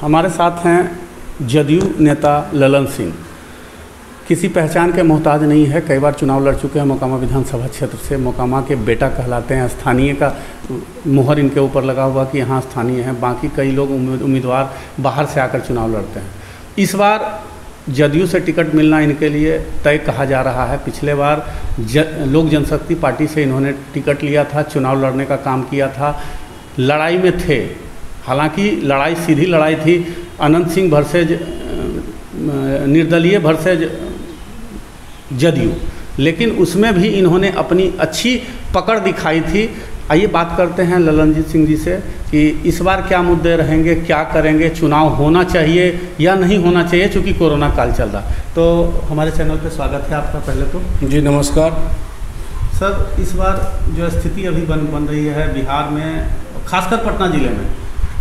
हमारे साथ हैं जदयू नेता ललन सिंह। किसी पहचान के मोहताज नहीं है, कई बार चुनाव लड़ चुके हैं मोकामा विधानसभा क्षेत्र से। मोकामा के बेटा कहलाते हैं, स्थानीय का मुहर इनके ऊपर लगा हुआ कि यहाँ स्थानीय हैं। बाकी कई लोग उम्मीदवार बाहर से आकर चुनाव लड़ते हैं। इस बार जदयू से टिकट मिलना इनके लिए तय कहा जा रहा है। पिछले बार लोक जनशक्ति पार्टी से इन्होंने टिकट लिया था, चुनाव लड़ने का काम किया था, लड़ाई में थे। हालांकि लड़ाई सीधी लड़ाई थी, अनंत सिंह वर्सेज निर्दलीय वर्सेज जदयू, लेकिन उसमें भी इन्होंने अपनी अच्छी पकड़ दिखाई थी। आइए बात करते हैं ललनजीत सिंह जी से कि इस बार क्या मुद्दे रहेंगे, क्या करेंगे, चुनाव होना चाहिए या नहीं होना चाहिए, चूँकि कोरोना काल चल रहा। तो हमारे चैनल पे स्वागत है आपका। पहले तो जी नमस्कार सर। इस बार जो स्थिति अभी बन रही है बिहार में, खासकर पटना ज़िले में,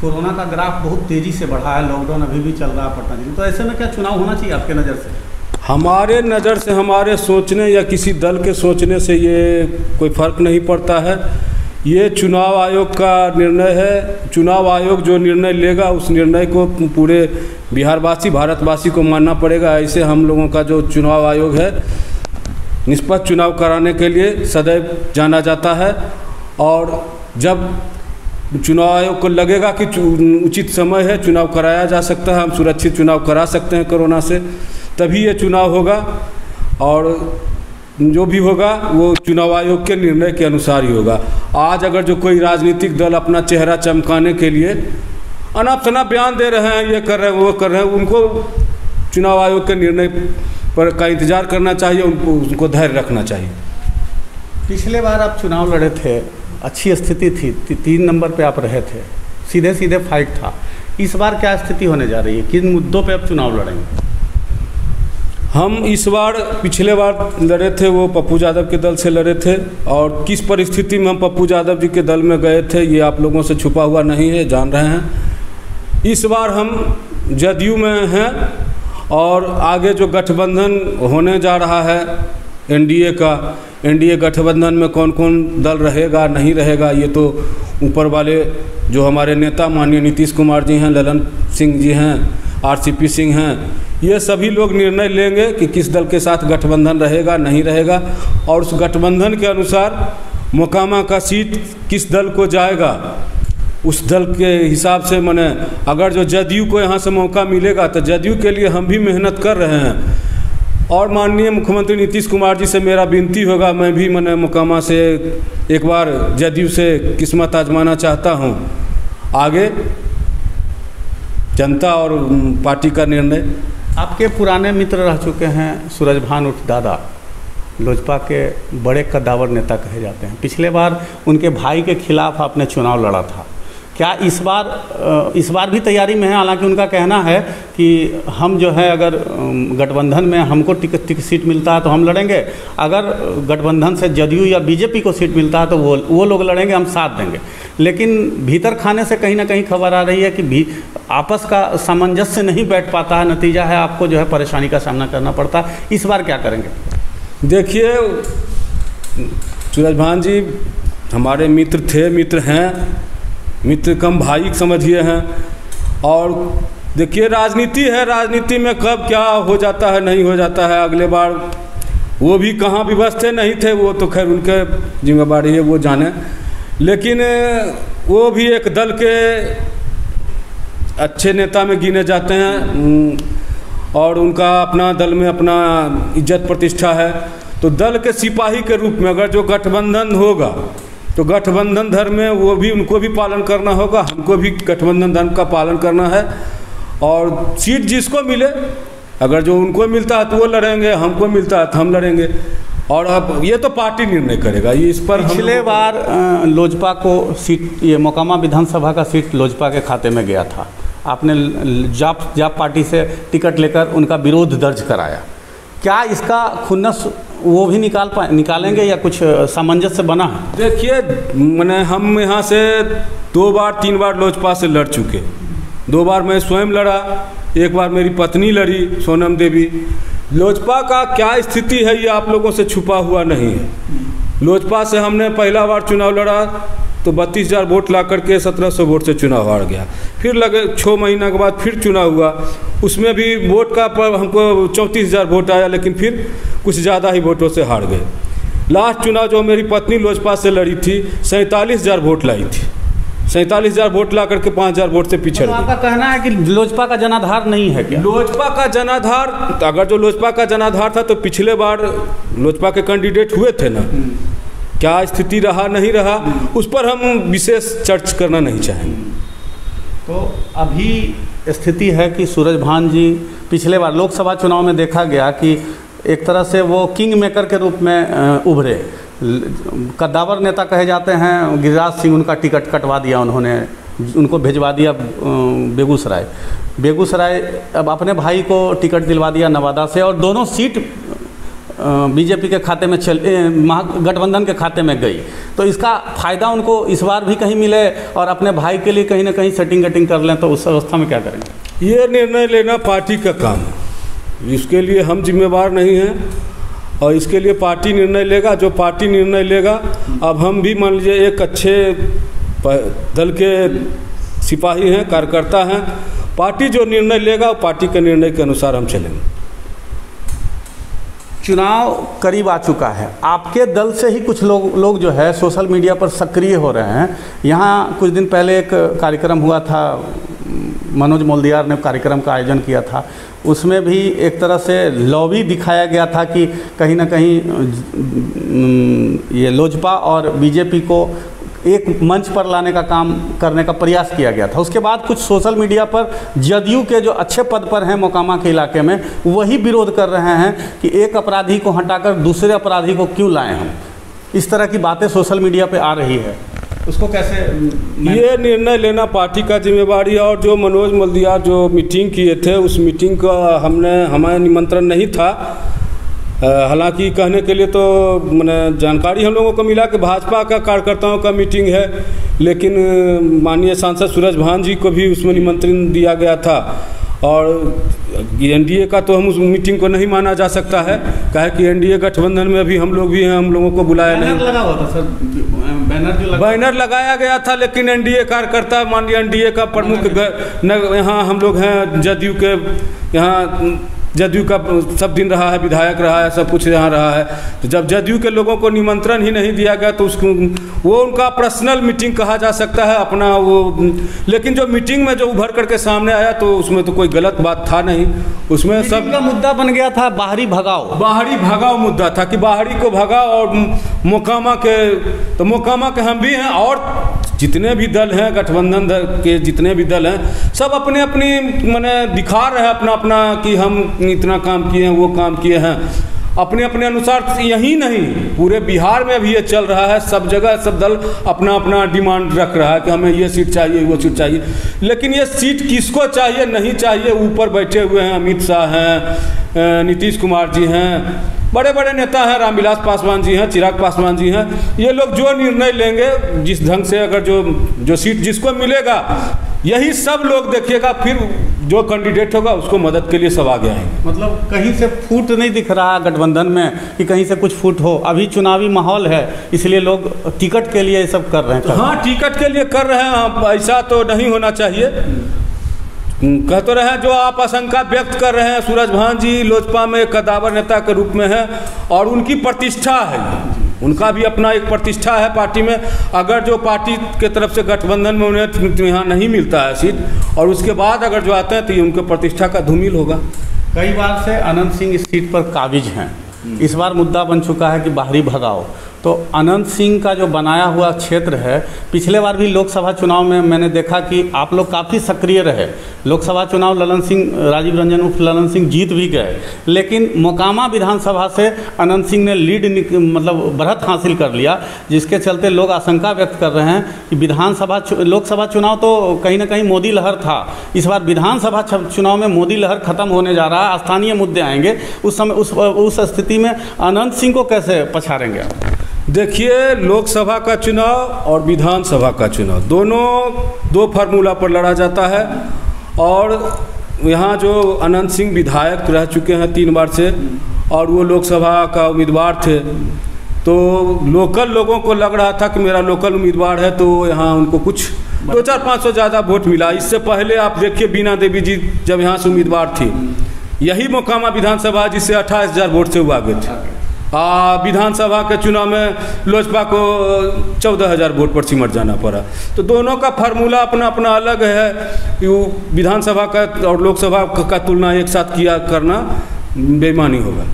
कोरोना का ग्राफ बहुत तेज़ी से बढ़ा है। लॉकडाउन अभी भी चल रहा है पटना ज़िले, तो ऐसे में क्या चुनाव होना चाहिए आपके नज़र से? हमारे नज़र से, हमारे सोचने या किसी दल के सोचने से ये कोई फ़र्क नहीं पड़ता है। ये चुनाव आयोग का निर्णय है। चुनाव आयोग जो निर्णय लेगा उस निर्णय को पूरे बिहारवासी, भारतवासी को मानना पड़ेगा। ऐसे हम लोगों का जो चुनाव आयोग है, निष्पक्ष चुनाव कराने के लिए सदैव जाना जाता है। और जब चुनाव आयोग को लगेगा कि उचित समय है, चुनाव कराया जा सकता है, हम सुरक्षित चुनाव करा सकते हैं कोरोना से, तभी ये चुनाव होगा। और जो भी होगा वो चुनाव आयोग के निर्णय के अनुसार ही होगा। आज अगर जो कोई राजनीतिक दल अपना चेहरा चमकाने के लिए अनाप शनाप बयान दे रहे हैं, ये कर रहे हैं, वो कर रहे हैं, उनको चुनाव आयोग के निर्णय पर का इंतज़ार करना चाहिए, उनको धैर्य रखना चाहिए। पिछले बार आप चुनाव लड़े थे, अच्छी स्थिति थी, 3 नंबर पे आप रहे थे, सीधे सीधे फाइट था। इस बार क्या स्थिति होने जा रही है, किन मुद्दों पे आप चुनाव लड़ेंगे? हम इस बार, पिछले बार लड़े थे वो पप्पू यादव के दल से लड़े थे, और किस परिस्थिति में हम पप्पू यादव जी के दल में गए थे ये आप लोगों से छुपा हुआ नहीं है, जान रहे हैं। इस बार हम जदयू में हैं, और आगे जो गठबंधन होने जा रहा है एनडीए का, एनडीए गठबंधन में कौन कौन दल रहेगा नहीं रहेगा, ये तो ऊपर वाले जो हमारे नेता माननीय नीतीश कुमार जी हैं, ललन सिंह जी हैं, आरसीपी सिंह हैं, ये सभी लोग निर्णय लेंगे कि किस दल के साथ गठबंधन रहेगा नहीं रहेगा। और उस गठबंधन के अनुसार मोकामा का सीट किस दल को जाएगा, उस दल के हिसाब से माने अगर जो जदयू को यहाँ से मौका मिलेगा तो जदयू के लिए हम भी मेहनत कर रहे हैं। और माननीय मुख्यमंत्री नीतीश कुमार जी से मेरा विनती होगा, मैं भी मैंने मोकामा से एक बार जदयू से किस्मत आजमाना चाहता हूँ। आगे जनता और पार्टी का निर्णय। आपके पुराने मित्र रह चुके हैं सूरजभान उर्फ दादा, लोजपा के बड़े कद्दावर नेता कहे जाते हैं। पिछले बार उनके भाई के खिलाफ आपने चुनाव लड़ा था, क्या इस बार भी तैयारी में है? हालांकि उनका कहना है कि हम जो है अगर गठबंधन में हमको टिकट सीट मिलता है तो हम लड़ेंगे, अगर गठबंधन से जदयू या बीजेपी को सीट मिलता है तो वो लोग लड़ेंगे, हम साथ देंगे। लेकिन भीतर खाने से कहीं ना कहीं खबर आ रही है कि आपस का सामंजस्य नहीं बैठ पाता है, नतीजा है आपको जो है परेशानी का सामना करना पड़ता है। इस बार क्या करेंगे? देखिए सूरजभान जी हमारे मित्र थे, मित्र हैं, मित्र कम भाई समझिए हैं। और देखिए राजनीति है, राजनीति में कब क्या हो जाता है नहीं हो जाता है। अगले बार वो भी कहाँ विवश थे नहीं थे, वो तो खैर उनके जिम्मेदारी है, वो जाने। लेकिन वो भी एक दल के अच्छे नेता में गिने जाते हैं, और उनका अपना दल में अपना इज्जत प्रतिष्ठा है। तो दल के सिपाही के रूप में अगर जो गठबंधन होगा तो गठबंधन धर्म में वो भी, उनको भी पालन करना होगा, हमको भी गठबंधन धर्म का पालन करना है। और सीट जिसको मिले, अगर जो उनको मिलता है तो वो लड़ेंगे, हमको मिलता है तो हम लड़ेंगे। और अब ये तो पार्टी निर्णय करेगा, ये इस पर। पिछले बार लोजपा को सीट, ये मोकामा विधानसभा का सीट लोजपा के खाते में गया था, आपने जाप पार्टी से टिकट लेकर उनका विरोध दर्ज कराया। क्या इसका खुन्नस वो भी निकालेंगे या कुछ सामंजस्य बना है? देखिए मैंने, हम यहाँ से 2 बार 3 बार लोजपा से लड़ चुके। 2 बार मैं स्वयं लड़ा, 1 बार मेरी पत्नी लड़ी सोनम देवी। लोजपा का क्या स्थिति है ये आप लोगों से छुपा हुआ नहीं है। लोजपा से हमने पहला बार चुनाव लड़ा तो 32,000 वोट ला करके 1700 वोट से चुनाव हार गया। फिर लगे 6 महीना के बाद फिर चुनाव हुआ, उसमें भी वोट का पर हमको 34,000 वोट आया, लेकिन फिर कुछ ज़्यादा ही वोटों से हार गए। लास्ट चुनाव जो मेरी पत्नी लोजपा से लड़ी थी 47,000 वोट लाई थी, 47,000 वोट ला करके 5,000 वोट से पिछड़ गई। आपका कहना है कि लोजपा का जनाधार नहीं है क्या? लोजपा का जनाधार, अगर जो लोजपा का जनाधार था तो पिछले बार लोजपा के कैंडिडेट हुए थे ना, क्या स्थिति रहा नहीं रहा उस पर हम विशेष चर्चा करना नहीं चाहेंगे। तो अभी स्थिति है कि सूरजभान जी पिछले बार लोकसभा चुनाव में देखा गया कि एक तरह से वो किंग मेकर के रूप में उभरे, कद्दावर नेता कहे जाते हैं। गिरिराज सिंह उनका टिकट कटवा दिया उन्होंने, उनको भिजवा दिया बेगूसराय, अब अपने भाई को टिकट दिलवा दिया नवादा से, और दोनों सीट बीजेपी के खाते में गठबंधन के खाते में गई। तो इसका फ़ायदा उनको इस बार भी कहीं मिले और अपने भाई के लिए कहीं ना कहीं सेटिंग गटिंग कर लें, तो उस अवस्था में क्या करेंगे? ये निर्णय लेना पार्टी का काम है, इसके लिए हम जिम्मेवार नहीं हैं और इसके लिए पार्टी निर्णय लेगा। जो पार्टी निर्णय लेगा, अब हम भी मान लीजिए एक अच्छे दल के सिपाही हैं, कार्यकर्ता हैं, पार्टी जो निर्णय लेगा पार्टी के निर्णय के अनुसार हम चलेंगे। चुनाव करीब आ चुका है, आपके दल से ही कुछ लोग जो है सोशल मीडिया पर सक्रिय हो रहे हैं। यहाँ कुछ दिन पहले एक कार्यक्रम हुआ था, मनोज मोल्दियार ने कार्यक्रम का आयोजन किया था, उसमें भी एक तरह से लॉबी दिखाया गया था कि कहीं ना कहीं ये लोजपा और बीजेपी को एक मंच पर लाने का काम करने का प्रयास किया गया था। उसके बाद कुछ सोशल मीडिया पर जदयू के जो अच्छे पद पर हैं मोकामा के इलाके में, वही विरोध कर रहे हैं कि एक अपराधी को हटाकर दूसरे अपराधी को क्यों लाएं हम। इस तरह की बातें सोशल मीडिया पे आ रही है, उसको कैसे? ये निर्णय लेना पार्टी का जिम्मेवारी है। और जो मनोज मोल्दियार जो मीटिंग किए थे, उस मीटिंग का हमें निमंत्रण नहीं था। हालांकि कहने के लिए तो मैंने जानकारी हम लोगों को मिला कि भाजपा का कार्यकर्ताओं का मीटिंग है, लेकिन माननीय सांसद सूरजभान जी को भी उसमें निमंत्रण दिया गया था। और एनडीए का तो हम उस मीटिंग को नहीं माना जा सकता है, कहे कि एनडीए गठबंधन में अभी हम लोग भी हैं, हम लोगों को बुलाया नहीं। लगा हुआ था सर, बैनर लगाया गया था, लेकिन एनडीए कार्यकर्ता माननीय एनडीए का प्रमुख यहाँ हम लोग हैं, जदयू के यहाँ जदयू का सब दिन रहा है, विधायक रहा है, सब कुछ यहाँ रहा है। तो जब जदयू के लोगों को निमंत्रण ही नहीं दिया गया तो उसको वो उनका पर्सनल मीटिंग कहा जा सकता है अपना वो। लेकिन जो मीटिंग में जो उभर करके सामने आया तो उसमें तो कोई गलत बात था नहीं, उसमें सब का मुद्दा बन गया था बाहरी भगाओ मुद्दा था कि बाहरी को भगाओ। और मोकामा के हम भी हैं, और जितने भी दल हैं गठबंधन के जितने भी दल हैं, सब अपने अपनी माने दिखा रहे हैं अपना अपना कि हम इतना काम किए हैं, वो काम किए हैं अपने अपने अनुसार। यही नहीं, पूरे बिहार में भी ये चल रहा है, सब जगह सब दल अपना अपना डिमांड रख रहा है कि हमें ये सीट चाहिए, वो सीट चाहिए। लेकिन ये सीट किसको चाहिए नहीं चाहिए, ऊपर बैठे हुए हैं, अमित शाह हैं, नीतीश कुमार जी हैं, बड़े बड़े नेता हैं, रामविलास पासवान जी हैं, चिराग पासवान जी हैं, ये लोग जो निर्णय लेंगे, जिस ढंग से अगर जो सीट जिसको मिलेगा, यही सब लोग देखिएगा, फिर जो कैंडिडेट होगा उसको मदद के लिए सब आगे आएंगे। मतलब कहीं से फूट नहीं दिख रहा गठबंधन में कि कहीं से कुछ फूट हो। अभी चुनावी माहौल है, इसलिए लोग टिकट के लिए ये सब कर रहे हैं। हाँ, टिकट के लिए कर रहे हैं, ऐसा तो नहीं होना चाहिए। कह तो रहे हैं, जो आप आशंका व्यक्त कर रहे हैं, सूरजभान जी लोजपा में कद्दावर नेता के रूप में है और उनकी प्रतिष्ठा है, उनका भी अपना एक प्रतिष्ठा है पार्टी में। अगर जो पार्टी के तरफ से गठबंधन में उन्हें यहाँ नहीं मिलता है सीट, और उसके बाद अगर जो आते हैं तो ये उनके प्रतिष्ठा का धूमिल होगा। कई बार से अनंत सिंह इस सीट पर काबिज हैं, इस बार मुद्दा बन चुका है कि बाहरी भगाओ। तो अनंत सिंह का जो बनाया हुआ क्षेत्र है, पिछले बार भी लोकसभा चुनाव में मैंने देखा कि आप लोग काफ़ी सक्रिय रहे। लोकसभा चुनाव राजीव रंजन उर्फ ललन सिंह जीत भी गए, लेकिन मोकामा विधानसभा से अनंत सिंह ने लीड मतलब बढ़त हासिल कर लिया, जिसके चलते लोग आशंका व्यक्त कर रहे हैं कि लोकसभा चुनाव तो कहीं ना कहीं मोदी लहर था, इस बार विधानसभा चुनाव में मोदी लहर खत्म होने जा रहा है, स्थानीय मुद्दे आएंगे। उस समय उस स्थिति में अनंत सिंह को कैसे पछाड़ेंगे? देखिए, लोकसभा का चुनाव और विधानसभा का चुनाव दोनों दो फार्मूला पर लड़ा जाता है। और यहाँ जो अनंत सिंह विधायक रह चुके हैं 3 बार से, और वो लोकसभा का उम्मीदवार थे, तो लोकल लोगों को लग रहा था कि मेरा लोकल उम्मीदवार है, तो यहाँ उनको कुछ 200-500 ज़्यादा वोट मिला। इससे पहले आप देखिए बीना देवी जी जब यहाँ से उम्मीदवार थी, यही मोकामा विधानसभा जिससे 28,000 वोट से वो आगे थे। विधानसभा के चुनाव में लोजपा को 14,000 वोट पर सिमट जाना पड़ा। तो दोनों का फार्मूला अपना अपना अलग है। विधानसभा का और लोकसभा का तुलना एक साथ किया करना बेईमानी होगा।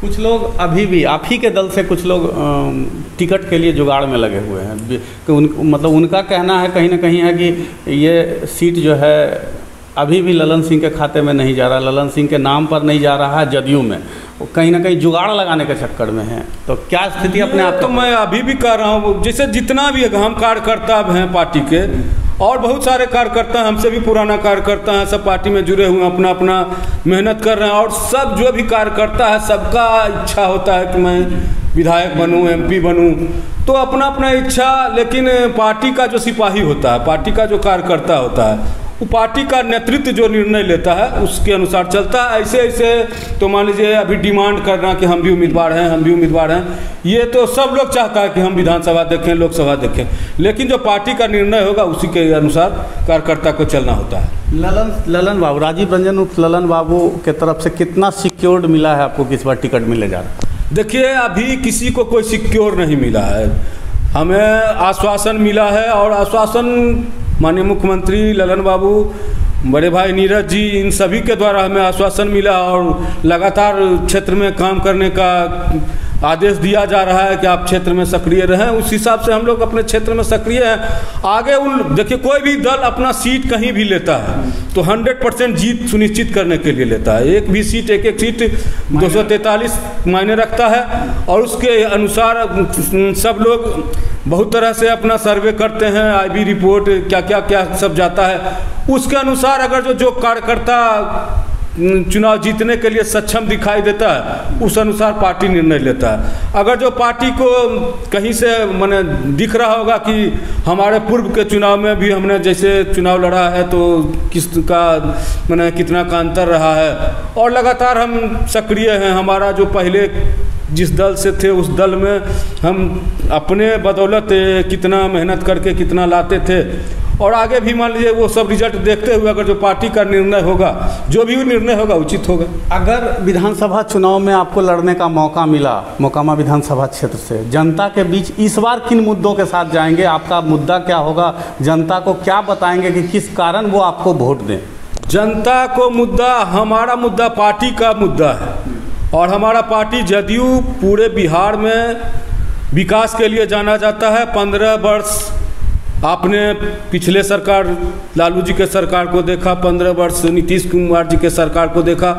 कुछ लोग अभी भी आप ही के दल से कुछ लोग टिकट के लिए जुगाड़ में लगे हुए हैं कि मतलब उनका कहना है कहीं ना कहीं है कि ये सीट जो है अभी भी ललन सिंह के खाते में नहीं जा रहा, ललन सिंह के नाम पर नहीं जा रहा है जदयू में, वो कहीं ना कहीं जुगाड़ लगाने के चक्कर में है। तो क्या स्थिति अपने आप? तो मैं अभी भी कह रहा हूँ, जैसे जितना भी हम कार्यकर्ता हैं पार्टी के, और बहुत सारे कार्यकर्ता हमसे भी पुराना कार्यकर्ता हैं, सब पार्टी में जुड़े हुए हैं, अपना अपना मेहनत कर रहे हैं। और सब जो भी कार्यकर्ता है सबका इच्छा होता है कि मैं विधायक बनूं, एमपी बनूं, तो अपना अपना इच्छा। लेकिन पार्टी का जो सिपाही होता है, पार्टी का जो कार्यकर्ता होता है, वो पार्टी का नेतृत्व जो निर्णय लेता है उसके अनुसार चलता है। ऐसे ऐसे तो मान लीजिए अभी डिमांड करना कि हम भी उम्मीदवार हैं, हम भी उम्मीदवार हैं, ये तो सब लोग चाहता है कि हम विधानसभा देखें, लोकसभा देखें, लेकिन जो पार्टी का निर्णय होगा उसी के अनुसार कार्यकर्ता को चलना होता है। ललन बाबू, राजीव रंजन उर्फ ललन बाबू के तरफ से कितना सिक्योर्ड मिला है आपको, किस बार टिकट मिले जा रहा है? देखिए, अभी किसी को कोई सिक्योर नहीं मिला है। हमें आश्वासन मिला है, और आश्वासन माननीय मुख्यमंत्री ललन बाबू, बड़े भाई नीरज जी, इन सभी के द्वारा हमें आश्वासन मिला, और लगातार क्षेत्र में काम करने का आदेश दिया जा रहा है कि आप क्षेत्र में सक्रिय रहें। उस हिसाब से हम लोग अपने क्षेत्र में सक्रिय हैं। आगे देखिए, कोई भी दल अपना सीट कहीं भी लेता है तो 100% जीत सुनिश्चित करने के लिए लेता है। एक भी सीट, एक सीट 243 मायने रखता है, और उसके अनुसार सब लोग बहुत तरह से अपना सर्वे करते हैं, आईबी रिपोर्ट क्या क्या क्या सब जाता है। उसके अनुसार अगर जो कार्यकर्ता चुनाव जीतने के लिए सक्षम दिखाई देता है, उस अनुसार पार्टी निर्णय लेता है। अगर जो पार्टी को कहीं से माने दिख रहा होगा कि हमारे पूर्व के चुनाव में भी हमने जैसे चुनाव लड़ा है तो किसका माने कितना का अंतर रहा है, और लगातार हम सक्रिय हैं। हमारा जो पहले जिस दल से थे उस दल में हम अपने बदौलत कितना मेहनत करके कितना लाते थे, और आगे भी मान लीजिए वो सब रिजल्ट देखते हुए अगर जो पार्टी का निर्णय होगा, जो भी निर्णय होगा उचित होगा। अगर विधानसभा चुनाव में आपको लड़ने का मौका मिला मोकामा विधानसभा क्षेत्र से, जनता के बीच इस बार किन मुद्दों के साथ जाएंगे? आपका मुद्दा क्या होगा? जनता को क्या बताएंगे कि किस कारण वो आपको वोट दें? जनता को मुद्दा, हमारा मुद्दा पार्टी का मुद्दा है, और हमारा पार्टी जदयू पूरे बिहार में विकास के लिए जाना जाता है। 15 वर्ष आपने पिछले सरकार लालू जी के सरकार को देखा, 15 वर्ष नीतीश कुमार जी के सरकार को देखा,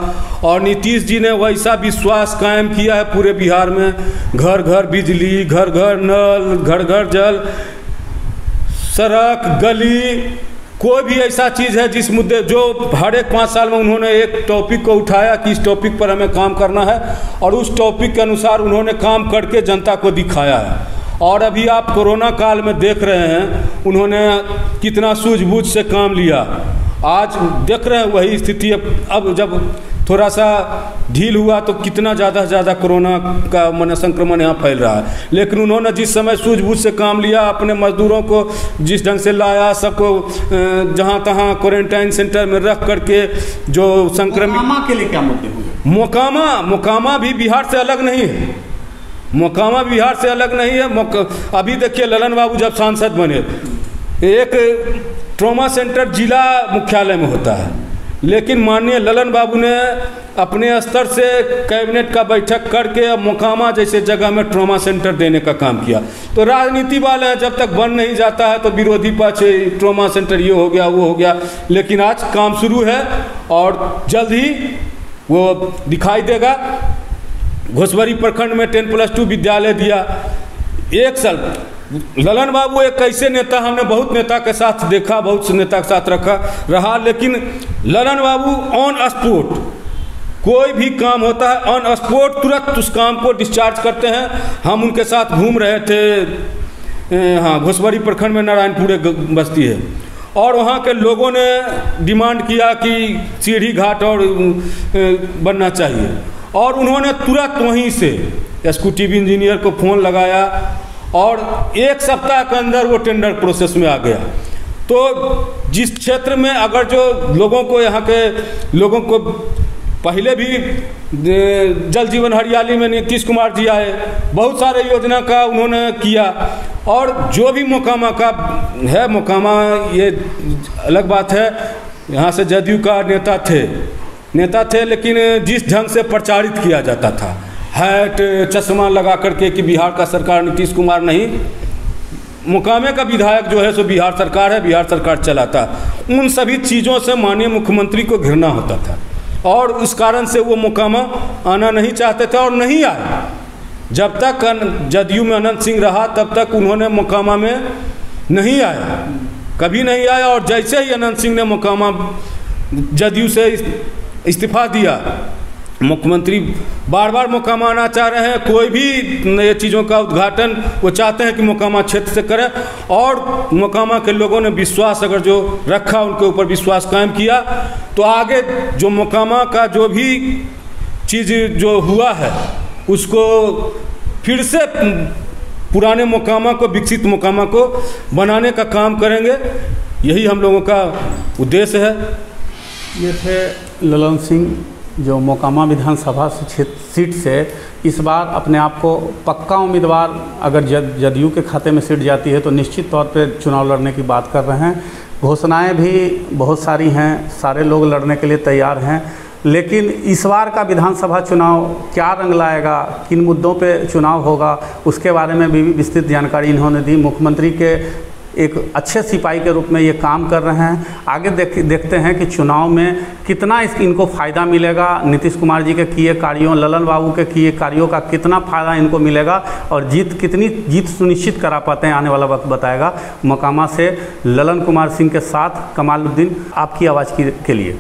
और नीतीश जी ने वैसा विश्वास कायम किया है पूरे बिहार में। घर घर बिजली, घर घर नल, घर घर जल, सड़क, गली, कोई भी ऐसा चीज़ है जिस मुद्दे जो हर एक 5 साल में उन्होंने एक टॉपिक को उठाया कि इस टॉपिक पर हमें काम करना है, और उस टॉपिक के अनुसार उन्होंने काम करके जनता को दिखाया है। और अभी आप कोरोना काल में देख रहे हैं उन्होंने कितना सूझबूझ से काम लिया। आज देख रहे हैं वही स्थिति। अब जब थोड़ा सा ढील हुआ तो कितना ज़्यादा से ज़्यादा कोरोना का मन संक्रमण यहाँ फैल रहा है, लेकिन उन्होंने जिस समय सूझबूझ से काम लिया, अपने मजदूरों को जिस ढंग से लाया, सबको जहाँ तहाँ क्वारंटाइन सेंटर में रख करके जो संक्रमित। मोकामा के लिए क्या मुद्दे होंगे? मोकामा भी बिहार से अलग नहीं है। मोकामा बिहार से अलग नहीं है। अभी देखिए, ललन बाबू जब सांसद बने, एक ट्रॉमा सेंटर जिला मुख्यालय में होता है, लेकिन माननीय ललन बाबू ने अपने स्तर से कैबिनेट का बैठक करके मोकामा जैसे जगह में ट्रॉमा सेंटर देने का काम किया। तो राजनीति वाले हैं, जब तक बन नहीं जाता है तो विरोधी पक्ष ट्रॉमा सेंटर ये हो गया वो हो गया, लेकिन आज काम शुरू है और जल्द ही वो दिखाई देगा। घोसवरी प्रखंड में 10+2 विद्यालय दिया। एक साल ललन बाबू एक ऐसे नेता, हमने बहुत नेता के साथ देखा, बहुत से नेता के साथ रहा, लेकिन ललन बाबू ऑन स्पॉट कोई भी काम होता है ऑन स्पॉट तुरंत उस काम को डिस्चार्ज करते हैं। हम उनके साथ घूम रहे थे, हाँ, घोसवरी प्रखंड में नारायणपुर बस्ती है, और वहाँ के लोगों ने डिमांड किया कि सीढ़ी घाट और बनना चाहिए, और उन्होंने तुरंत वहीं से एग्जीक्यूटिव इंजीनियर को फ़ोन लगाया और 1 सप्ताह के अंदर वो टेंडर प्रोसेस में आ गया। तो जिस क्षेत्र में अगर जो लोगों को, यहाँ के लोगों को पहले भी जल जीवन हरियाली में नीतीश कुमार जी आए, बहुत सारे योजना का उन्होंने किया, और जो भी मोकामा का है, मोकामा ये अलग बात है, यहाँ से जदयू का नेता थे, लेकिन जिस ढंग से प्रचारित किया जाता था, हैट चश्मा लगा करके कि बिहार का सरकार नीतीश कुमार नहीं, मोकामे का विधायक जो है सो बिहार सरकार है, बिहार सरकार चलाता, उन सभी चीज़ों से माननीय मुख्यमंत्री को घृणा होता था और इस कारण से वो मोकामा आना नहीं चाहते थे और नहीं आए। जब तक जदयू में अनंत सिंह रहा तब तक उन्होंने मोकामा में नहीं आया, कभी नहीं आया। और जैसे ही अनंत सिंह ने मोकामा जदयू से इस्तीफा दिया, मुख्यमंत्री बार बार मोकामा आना चाह रहे हैं, कोई भी नए चीज़ों का उद्घाटन वो चाहते हैं कि मोकामा क्षेत्र से करें, और मोकामा के लोगों ने विश्वास अगर जो रखा, उनके ऊपर विश्वास कायम किया, तो आगे जो मोकामा का जो भी चीज़ जो हुआ है उसको फिर से पुराने मोकामा को, विकसित मोकामा को बनाने का काम करेंगे, यही हम लोगों का उद्देश्य है। ये थे ललन सिंह, जो मोकामा विधानसभा सीट से इस बार अपने आप को पक्का उम्मीदवार, अगर जदयू के खाते में सीट जाती है तो निश्चित तौर पे चुनाव लड़ने की बात कर रहे हैं। घोषणाएं भी बहुत सारी हैं, सारे लोग लड़ने के लिए तैयार हैं, लेकिन इस बार का विधानसभा चुनाव क्या रंग लाएगा, किन मुद्दों पे चुनाव होगा, उसके बारे में भी विस्तृत जानकारी इन्होंने दी। मुख्यमंत्री के एक अच्छे सिपाही के रूप में ये काम कर रहे हैं। आगे देखते हैं कि चुनाव में कितना इनको फ़ायदा मिलेगा, नीतीश कुमार जी के किए कार्यों, ललन बाबू के किए कार्यों का कितना फ़ायदा इनको मिलेगा, और कितनी जीत सुनिश्चित करा पाते हैं, आने वाला वक्त बताएगा। मोकामा से ललन कुमार सिंह के साथ कमालुद्दीन, आपकी आवाज़ के लिए।